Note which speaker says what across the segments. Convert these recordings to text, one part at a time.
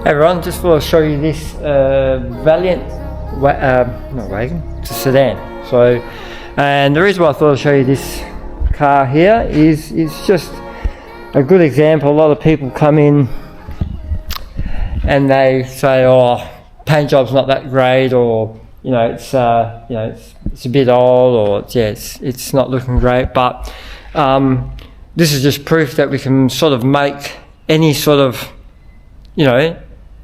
Speaker 1: Hey everyone, just thought I'd show you this Valiant, not wagon, it's a sedan. So, and the reason why I thought I'd show you this car here is it's just a good example. A lot of people come in and they say, oh, paint job's not that great, or it's a bit old, or it's not looking great. But this is just proof that we can sort of make any sort of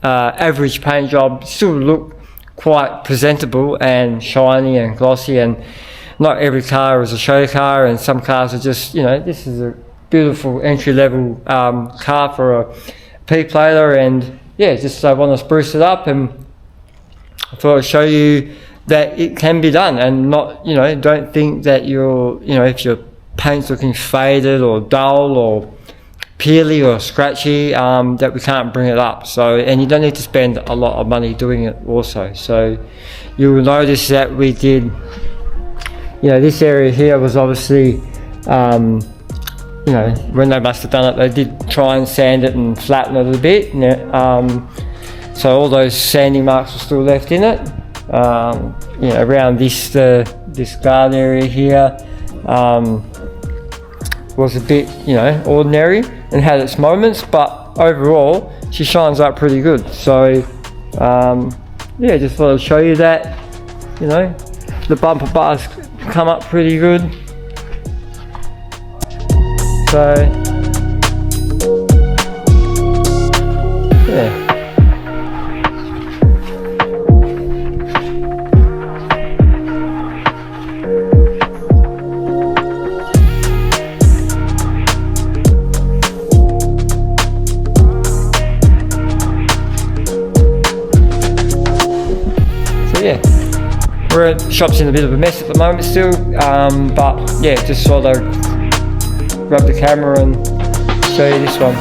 Speaker 1: average paint job still look quite presentable and shiny and glossy. And not every car is a show car, and some cars are just, this is a beautiful entry-level car for a P-plater, and just I want to spruce it up, and I thought I'd show you that it can be done, and not, don't think that if your paint's looking faded or dull or peely or scratchy, that we can't bring it up. So, and you don't need to spend a lot of money doing it also. So you will notice that we did, this area here was obviously, when they must have done it, they did try and sand it and flatten it a bit. So all those sanding marks are still left in it. Around this guard area here, was a bit, ordinary and had its moments, but overall she shines up pretty good. So just thought I'd show you that. The bumper bars come up pretty good. So we're at shop's in a bit of a mess at the moment still, but just sort of grab the camera and show you this one.